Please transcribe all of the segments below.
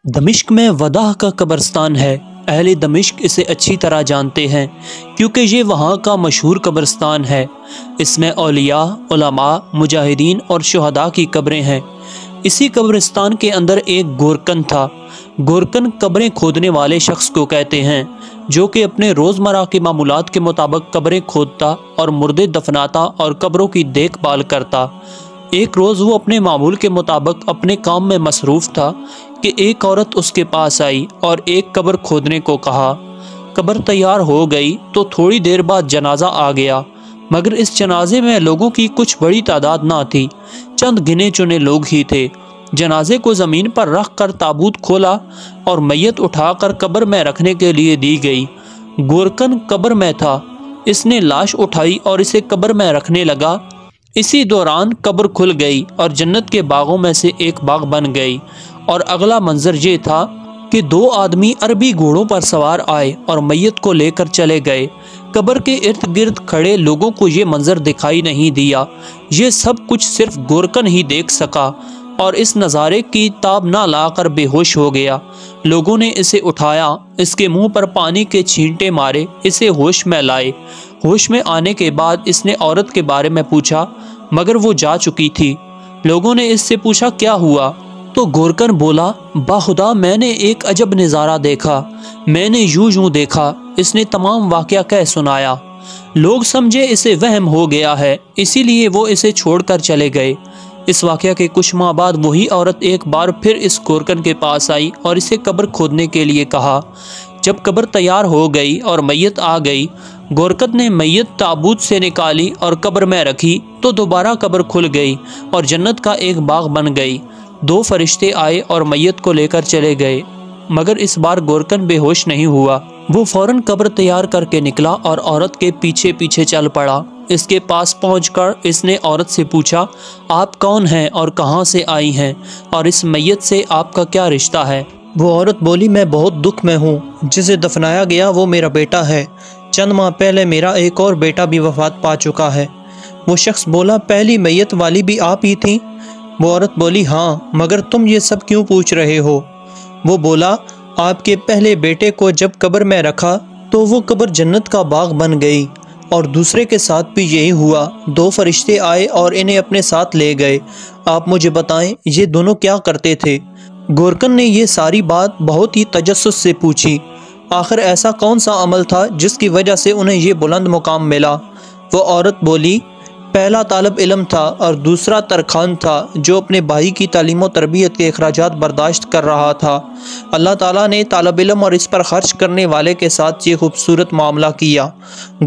دمشق میں وداع کا قبرستان ہے۔ اہل دمشق اسے اچھی طرح جانتے ہیں کیونکہ یہ وہاں کا مشہور قبرستان ہے۔ اس میں اولیاء، علماء، مجاہدین اور شہداء کی قبریں ہیں۔ اسی قبرستان کے اندر ایک گورکن تھا۔ گورکن قبریں کھودنے والے شخص کو کہتے ہیں جو کہ اپنے روزمرہ کے معمولات کے مطابق قبریں کھودتا اور مردے دفناتا اور قبروں کی دیکھ بھال کرتا۔ ایک روز وہ اپنے معمول کے مطابق اپنے کام میں مصروف تھا کہ ایک عورت اس کے پاس آئی اور ایک قبر کھودنے کو کہا۔ قبر تیار ہو گئی تو تھوڑی دیر بعد جنازہ آ گیا، مگر اس جنازے میں لوگوں کی کچھ بڑی تعداد نہ تھی، چند گنے چنے لوگ ہی تھے۔ جنازے کو زمین پر رکھ کر تابوت کھولا اور میت اٹھا کر قبر میں رکھنے کے لیے دی گئی۔ گورکن قبر میں تھا، اس نے لاش اٹھائی اور اسے قبر میں رکھنے لگا۔ اسی دوران قبر کھل گئی اور جنت کے باغوں میں سے ایک باغ بن گئی، اور اگلا منظر یہ تھا کہ دو آدمی عربی گھوڑوں پر سوار آئے اور میت کو لے کر چلے گئے۔ قبر کے ارد گرد کھڑے لوگوں کو یہ منظر دکھائی نہیں دیا، یہ سب کچھ صرف گورکن ہی دیکھ سکا اور اس نظارے کی تاب نہ لا کر بے ہوش ہو گیا۔ لوگوں نے اسے اٹھایا، اس کے منہ پر پانی کے چھینٹے مارے، اسے ہوش میں لائے۔ ہوش میں آنے کے بعد اس نے عورت کے بارے میں پوچھا، مگر وہ جا چکی تھی۔ لوگوں نے اس سے پوچھا کیا ہوا، تو گورکن بولا، باخدا میں نے ایک عجب نظارہ دیکھا، میں نے یوں دیکھا۔ اس نے تمام واقعہ کہہ سنایا۔ لوگ سمجھے اسے وہم ہو گیا ہے، اسی لیے وہ اسے چھوڑ کر چلے گئے۔ اس واقعہ کے کچھ ماہ بعد وہی عورت ایک بار پھر اس گورکن کے پاس آئی اور اسے قبر کھودنے کے لیے کہا۔ جب قبر تیار ہو گئی اور میت آ گئی، گورکن نے میت تابوت سے نکالی اور قبر میں رکھی تو دوبارہ قبر کھل گئی اور جنت کا ایک باغ بن گئی۔ دو فرشتے آئے اور میت کو لے کر چلے گئے، مگر اس بار گورکن بے ہوش نہیں ہوا۔ وہ فوراً قبر تیار کر کے نکلا اور عورت کے پیچھے پیچھے چل پڑا۔ اس کے پاس پہنچ کر اس نے عورت سے پوچھا، آپ کون ہیں اور کہاں سے آئی ہیں، اور اس میت سے آپ کا کیا رشتہ ہے؟ وہ عورت بولی، میں بہت دکھ میں ہوں، جسے دفنایا گیا وہ میرا بیٹا ہے۔ چند ماہ پہلے میرا ایک اور بیٹا بھی وفات پا چکا ہے۔ وہ شخص بولا، پہلی میت والی بھی آپ ہی تھیں؟ وہ عورت بولی، ہاں، مگر تم یہ سب کیوں پوچھ رہے ہو؟ وہ بولا، آپ کے پہلے بیٹے کو جب قبر میں رکھا تو وہ قبر جنت کا باغ بن گئی، اور دوسرے کے ساتھ بھی یہی ہوا۔ دو فرشتے آئے اور انہیں اپنے ساتھ لے گئے۔ آپ مجھے بتائیں یہ دونوں کیا کرتے تھے؟ گورکن نے یہ ساری بات بہت ہی تجسس سے پوچھی۔ آخر ایسا کون سا عمل تھا جس کی وجہ سے انہیں یہ بلند مقام ملا؟ وہ عورت بولی، پہلا طالب علم تھا اور دوسرا ترخان تھا جو اپنے بھائی کی تعلیم و تربیت کے اخراجات برداشت کر رہا تھا۔ اللہ تعالیٰ نے طالب علم اور اس پر خرچ کرنے والے کے ساتھ یہ خوبصورت معاملہ کیا۔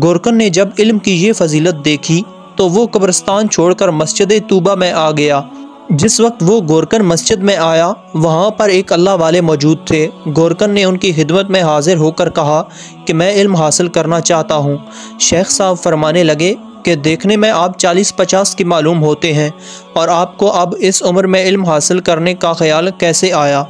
گورکن نے جب علم کی یہ فضیلت دیکھی تو وہ قبرستان چھوڑ کر مسجد طوبہ میں آ گیا۔ جس وقت وہ گورکن مسجد میں آیا، وہاں پر ایک اللہ والے موجود تھے۔ گورکن نے ان کی خدمت میں حاضر ہو کر کہا کہ میں علم حاصل کرنا چاہتا ہوں۔ شیخ صاحب فرمانے لگے کہ دیکھنے میں آپ 40-50 کی معلوم ہوتے ہیں، اور آپ کو اب اس عمر میں علم حاصل کرنے کا خیال کیسے آیا؟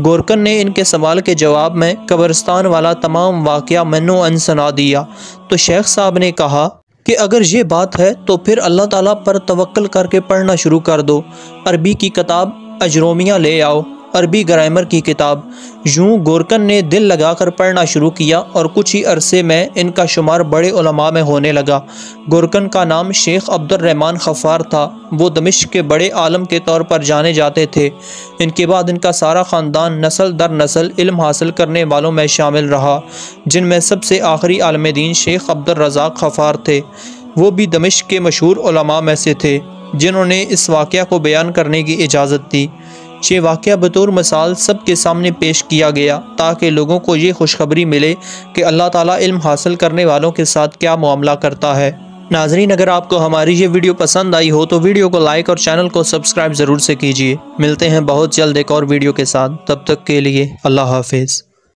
گورکن نے ان کے سوال کے جواب میں قبرستان والا تمام واقعہ منو ان سنا دیا۔ تو شیخ صاحب نے کہا کہ اگر یہ بات ہے تو پھر اللہ تعالیٰ پر توکل کر کے پڑھنا شروع کر دو۔ عربی کی کتاب اجرومیہ لے آؤ، عربی گرامر کی کتاب۔ یوں گورکن نے دل لگا کر پڑھنا شروع کیا اور کچھ ہی عرصے میں ان کا شمار بڑے علماء میں ہونے لگا۔ گورکن کا نام شیخ عبد الرحمن خفار تھا۔ وہ دمشق کے بڑے عالم کے طور پر جانے جاتے تھے۔ ان کے بعد ان کا سارا خاندان نسل در نسل علم حاصل کرنے والوں میں شامل رہا، جن میں سب سے آخری عالم دین شیخ عبد الرزاق خفار تھے۔ وہ بھی دمشق کے مشہور علماء میں سے تھے جنہوں نے اس واقعہ کو بیان کرنے کی اجازت دی۔ یہ واقعہ بطور مثال سب کے سامنے پیش کیا گیا تاکہ لوگوں کو یہ خوشخبری ملے کہ اللہ تعالیٰ علم حاصل کرنے والوں کے ساتھ کیا معاملہ کرتا ہے۔ ناظرین، اگر آپ کو ہماری یہ ویڈیو پسند آئی ہو تو ویڈیو کو لائک اور چینل کو سبسکرائب ضرور سے کیجیے۔ ملتے ہیں بہت جلد ایک اور ویڈیو کے ساتھ، تب تک کے لیے اللہ حافظ۔